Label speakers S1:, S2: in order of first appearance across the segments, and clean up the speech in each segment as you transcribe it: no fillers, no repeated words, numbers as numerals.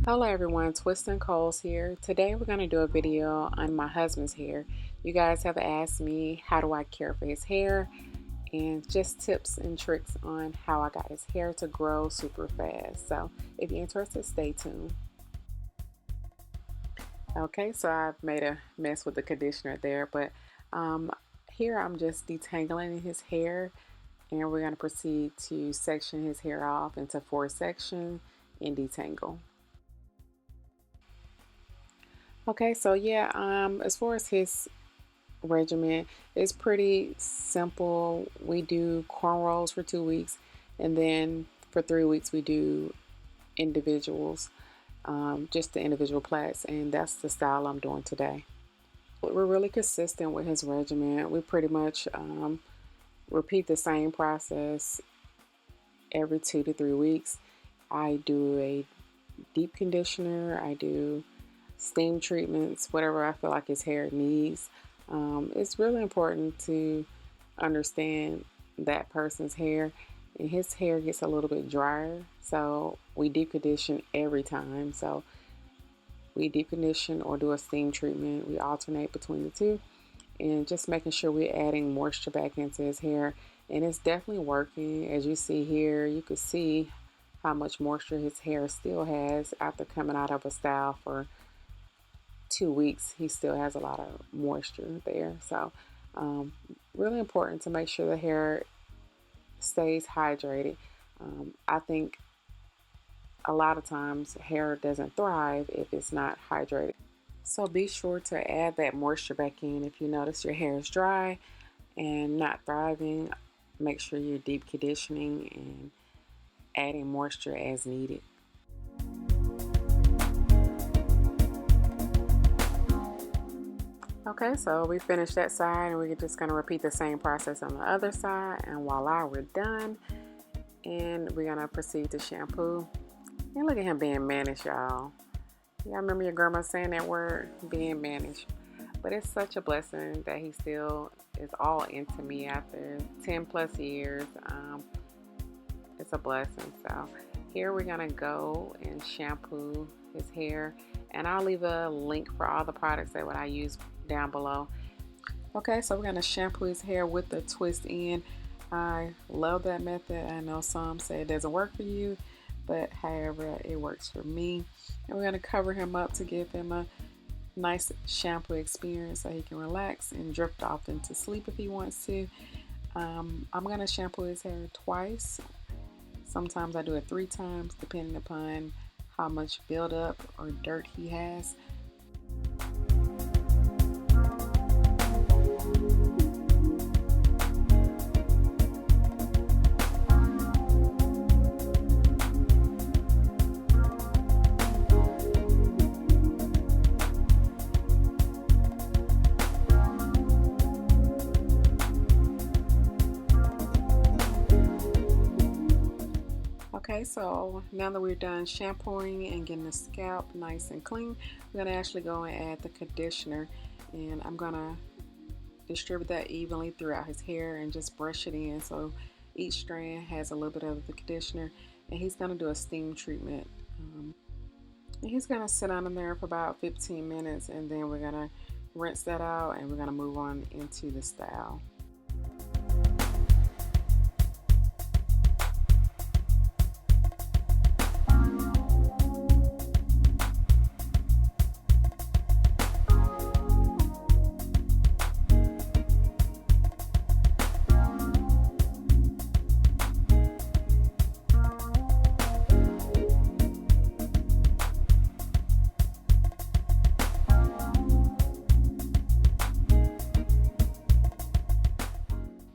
S1: Hello everyone, TwistNCoils here. Today we're going to do a video on my husband's hair. You guys have asked me how do I care for his hair and just tips and tricks on how I got his hair to grow super fast. So if you're interested, stay tuned. Okay, so I've made a mess with the conditioner there, but here I'm just detangling his hair, and we're going to proceed to section his hair off into 4 sections and detangle. Okay, so yeah, as far as his regimen, it's pretty simple. We do cornrows for 2 weeks, and then for 3 weeks we do individuals, just the individual plaits, and that's the style I'm doing today. We're really consistent with his regimen. We pretty much repeat the same process every 2 to 3 weeks. I do a deep conditioner, I do steam treatments, whatever I feel like his hair needs. It's really important to understand that person's hair, and his hair gets a little bit drier, so we deep condition every time. So we deep condition or do a steam treatment. We alternate between the two, and just making sure we're adding moisture back into his hair. And it's definitely working. As you see here, you can see how much moisture his hair still has after coming out of a style for 2 weeks. He still has a lot of moisture there. So really important to make sure the hair stays hydrated. I think a lot of times hair doesn't thrive if it's not hydrated. So be sure to add that moisture back in. If you notice your hair is dry and not thriving, make sure you're deep conditioning and adding moisture as needed. Okay, so we finished that side, and we're just going to repeat the same process on the other side, and voila, we're done. And we're going to proceed to shampoo. And look at him being managed, y'all. Y'all remember your grandma saying that word, being managed? But it's such a blessing that he still is all into me after 10 plus years. It's a blessing. So here we're going to go and shampoo his hair, and I'll leave a link for all the products that I use down below. Okay, so we're going to shampoo his hair with the TwistN. I love that method. I know some say it doesn't work for you, but however, it works for me. And we're going to cover him up to give him a nice shampoo experience so he can relax and drift off into sleep if he wants to. I'm going to shampoo his hair twice. Sometimes I do it 3 times depending upon how much buildup or dirt he has. Okay, so now that we're done shampooing and getting the scalp nice and clean, we're going to actually go and add the conditioner, and I'm going to distribute that evenly throughout his hair and just brush it in so each strand has a little bit of the conditioner. And he's going to do a steam treatment. And he's going to sit under there for about 15 minutes, and then we're going to rinse that out, and we're going to move on into the style.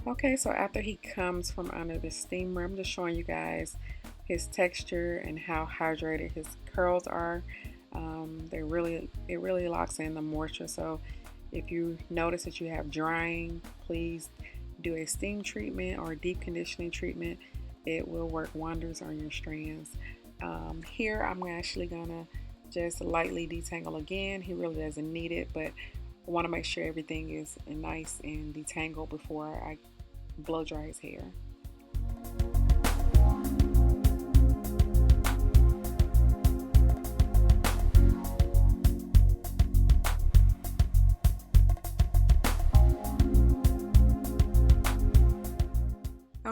S1: Okay, so after he comes from under the steamer, I'm just showing you guys his texture and how hydrated his curls are. It really locks in the moisture. So if you notice that you have drying, please do a steam treatment or a deep conditioning treatment. It will work wonders on your strands. Here I'm actually gonna just lightly detangle again. He really doesn't need it, but I want to make sure everything is nice and detangled before I blow dry his hair.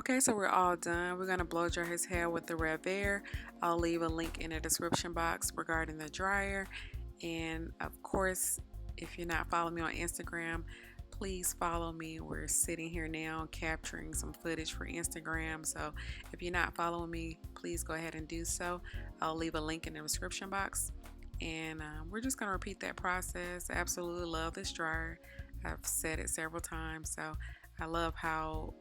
S1: Okay, so we're all done. We're gonna blow dry his hair with the Revere. I'll leave a link in the description box regarding the dryer. And of course, if you're not following me on Instagram, please follow me. We're sitting here now capturing some footage for Instagram. So if you're not following me, please go ahead and do so. I'll leave a link in the description box. And we're just gonna repeat that process. I absolutely love this dryer. I've said it several times. So I love how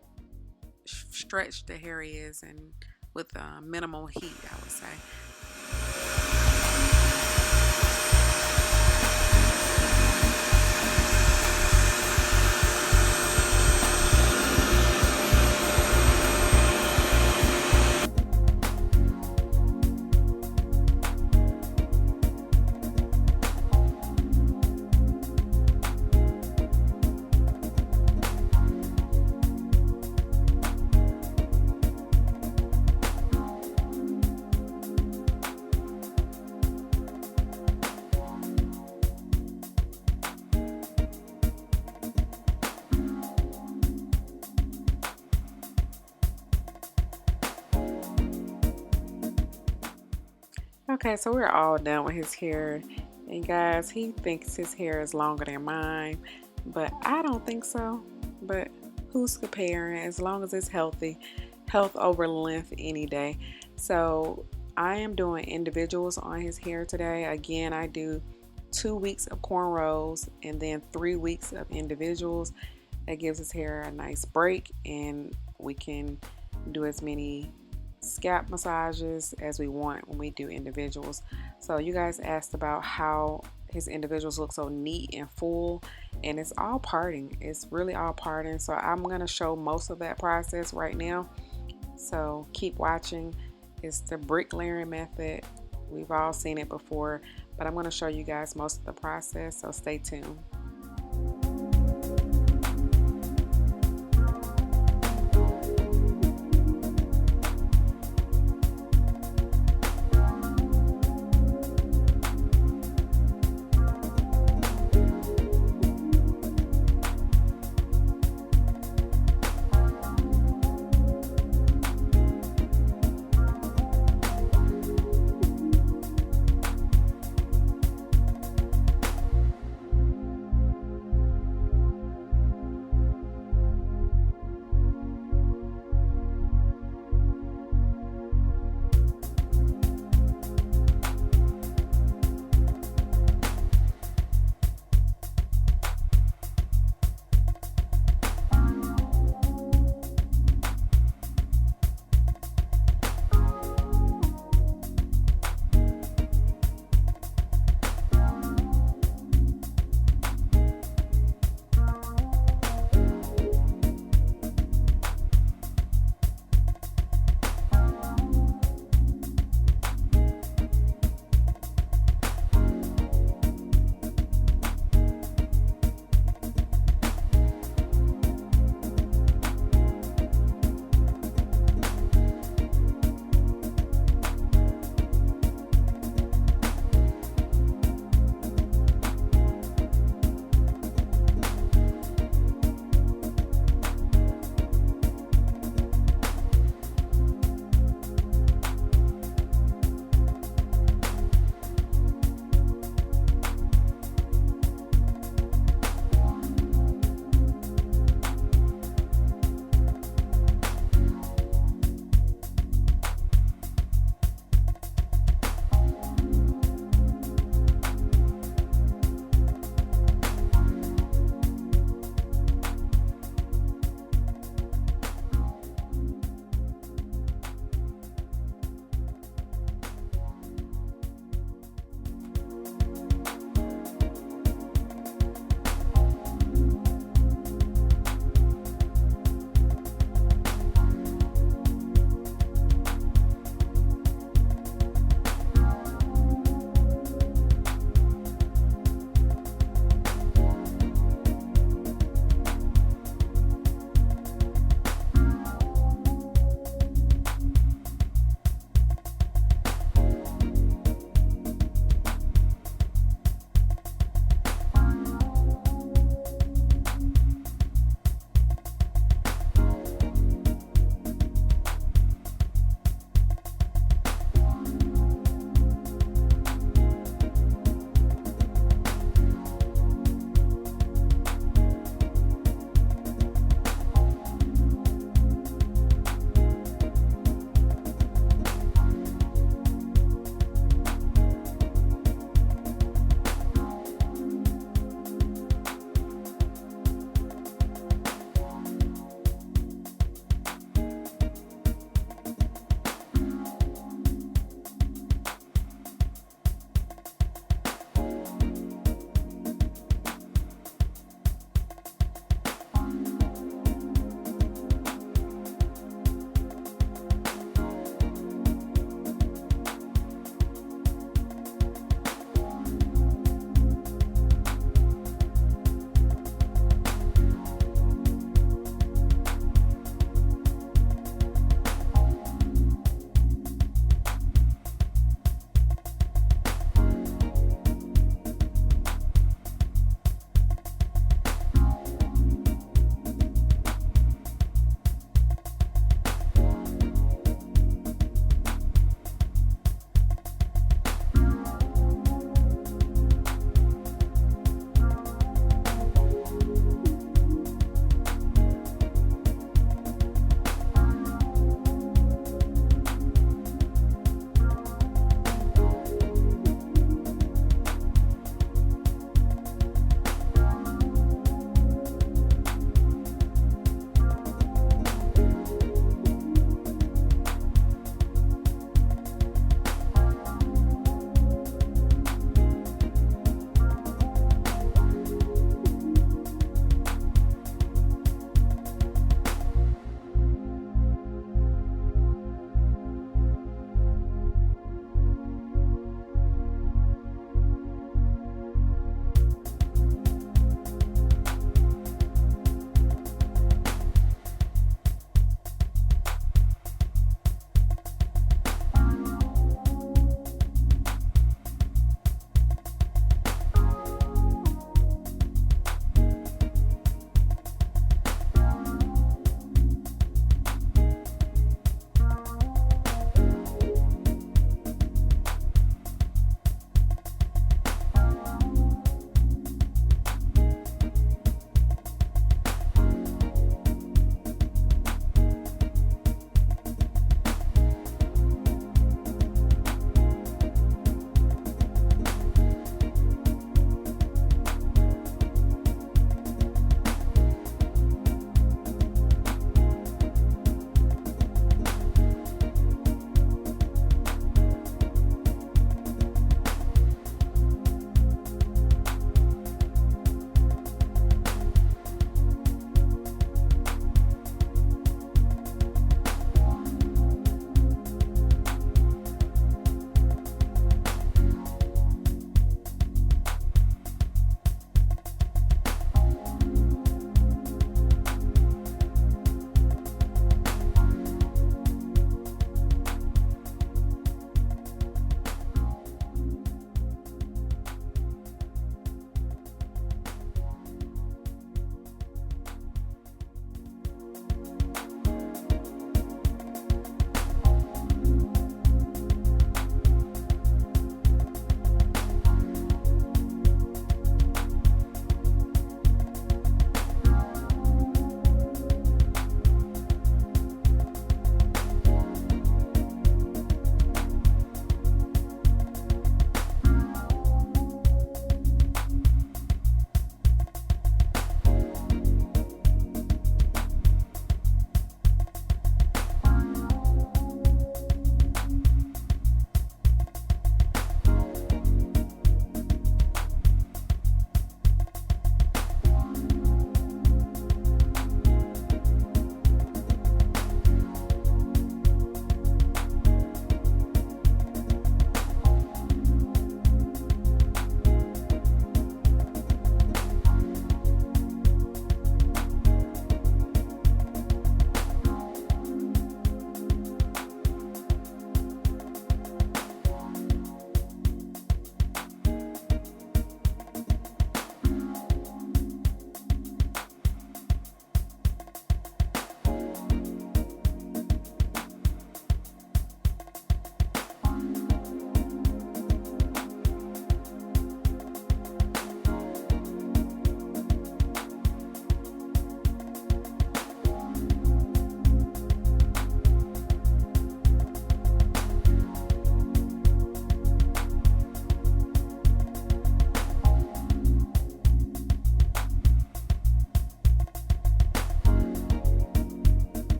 S1: stretched the hair is, and with minimal heat, I would say. Okay, so we're all done with his hair. And guys, he thinks his hair is longer than mine, but I don't think so. But who's comparing? As long as it's healthy, health over length any day. So I am doing individuals on his hair today. Again, I do 2 weeks of cornrows and then 3 weeks of individuals. That gives his hair a nice break, and we can do as many scalp massages as we want when we do individuals. So you guys asked about how his individuals look so neat and full, and it's all parting. It's really all parting. So I'm going to show most of that process right now. So keep watching. It's the brick layering method. We've all seen it before, but I'm going to show you guys most of the process. So stay tuned.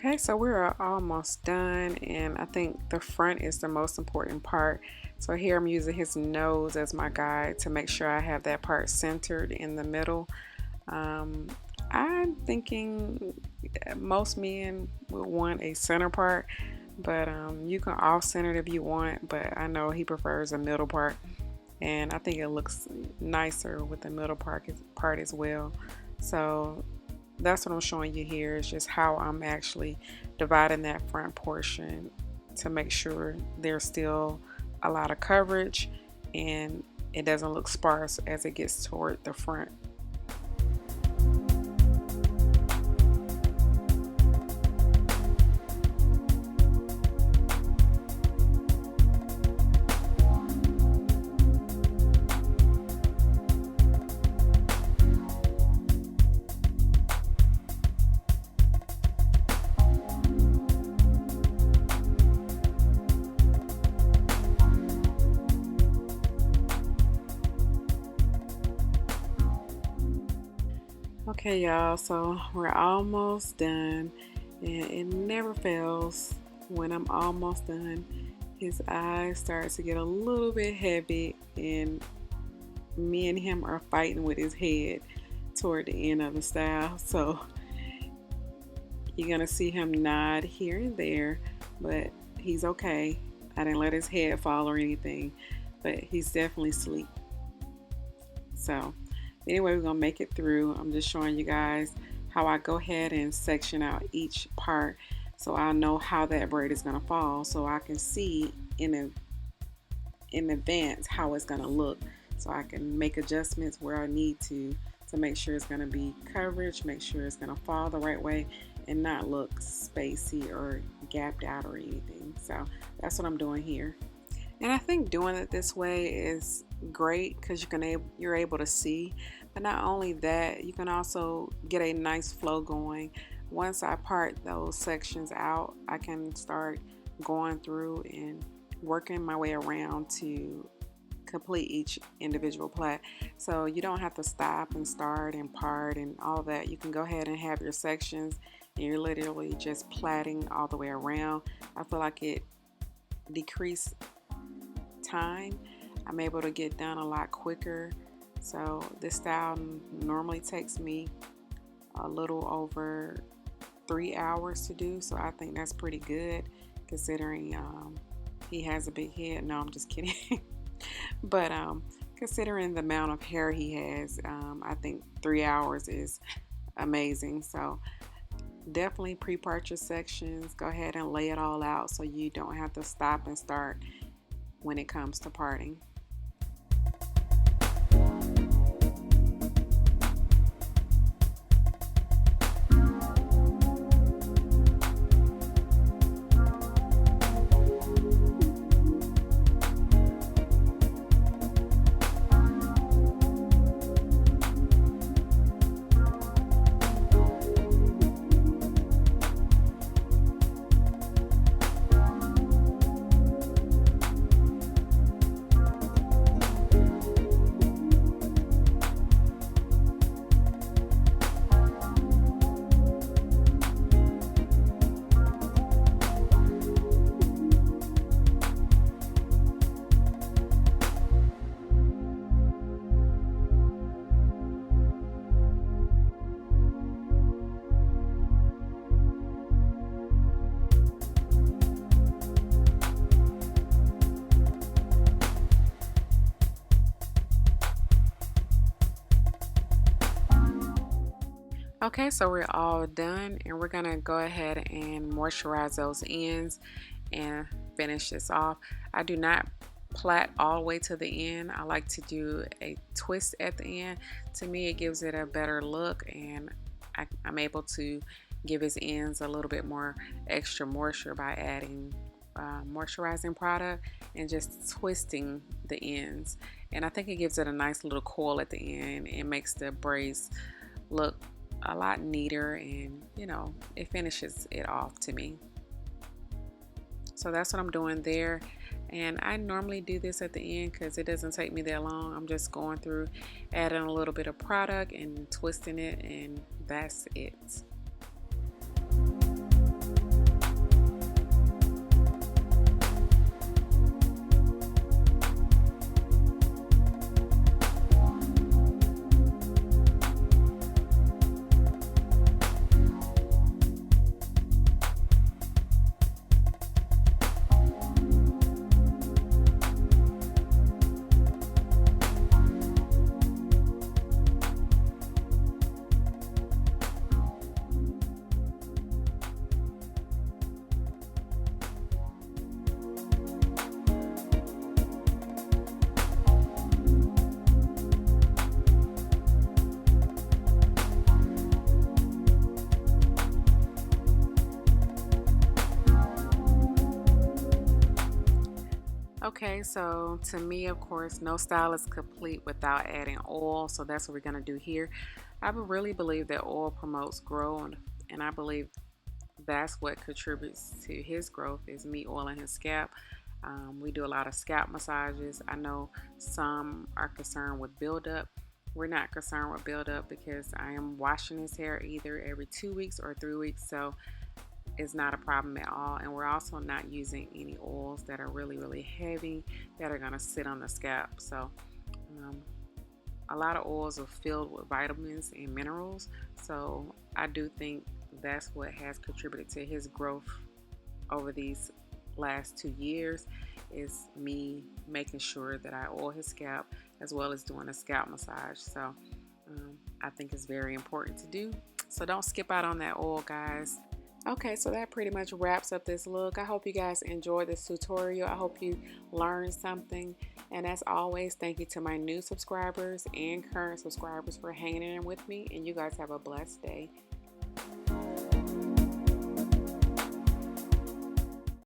S1: Okay, so we're almost done, and I think the front is the most important part. So here I'm using his nose as my guide to make sure I have that part centered in the middle. Um, I'm thinking most men would want a center part, but you can off center it if you want, but I know he prefers a middle part, and I think it looks nicer with the middle part as well. So that's what I'm showing you here, is just how I'm actually dividing that front portion to make sure there's still a lot of coverage and it doesn't look sparse as it gets toward the front. Okay, y'all, so we're almost done, and it never fails when I'm almost done. His eyes start to get a little bit heavy, and me and him are fighting with his head toward the end of the style. So you're gonna see him nod here and there, but he's okay. I didn't let his head fall or anything, but he's definitely asleep. So anyway, we're gonna make it through. I'm just showing you guys how I go ahead and section out each part so I know how that braid is gonna fall, so I can see in advance how it's gonna look, so I can make adjustments where I need to make sure it's gonna be coverage, make sure it's gonna fall the right way and not look spacey or gapped out or anything. So that's what I'm doing here. And I think doing it this way is great because you're able to see. But not only that, you can also get a nice flow going. Once I part those sections out, I can start going through and working my way around to complete each individual plait. So you don't have to stop and start and part and all that. You can go ahead and have your sections and you're literally just plaiting all the way around. I feel like it decreased time. I'm able to get done a lot quicker. So this style normally takes me a little over 3 hours to do, so I think that's pretty good considering he has a big head. No, I'm just kidding. But considering the amount of hair he has, I think 3 hours is amazing. So definitely pre-part your sections. Go ahead and lay it all out so you don't have to stop and start when it comes to parting. Okay, so we're all done and we're gonna go ahead and moisturize those ends and finish this off. I do not plait all the way to the end. I like to do a twist at the end. To me, it gives it a better look, and I'm able to give his ends a little bit more extra moisture by adding moisturizing product and just twisting the ends. And I think it gives it a nice little coil at the end. It makes the braids look a lot neater, and it finishes it off to me. So that's what I'm doing there, and I normally do this at the end because it doesn't take me that long. I'm just going through, adding a little bit of product and twisting it, and that's it. Okay, so to me, of course, no style is complete without adding oil. So that's what we're going to do here. I would really believe that oil promotes growth, and I believe that's what contributes to his growth is me oiling his scalp. We do a lot of scalp massages. I know some are concerned with buildup. We're not concerned with buildup because I am washing his hair either every 2 weeks or 3 weeks. So it's not a problem at all. And we're also not using any oils that are really, really heavy that are going to sit on the scalp. So um, a lot of oils are filled with vitamins and minerals. So I do think that's what has contributed to his growth over these last 2 years is me making sure that I oil his scalp as well as doing a scalp massage. So I think it's very important to do. So don't skip out on that oil, guys. Okay, so that pretty much wraps up this look. I hope you guys enjoyed this tutorial. I hope you learned something. And as always, thank you to my new subscribers and current subscribers for hanging in with me. And you guys have a blessed day.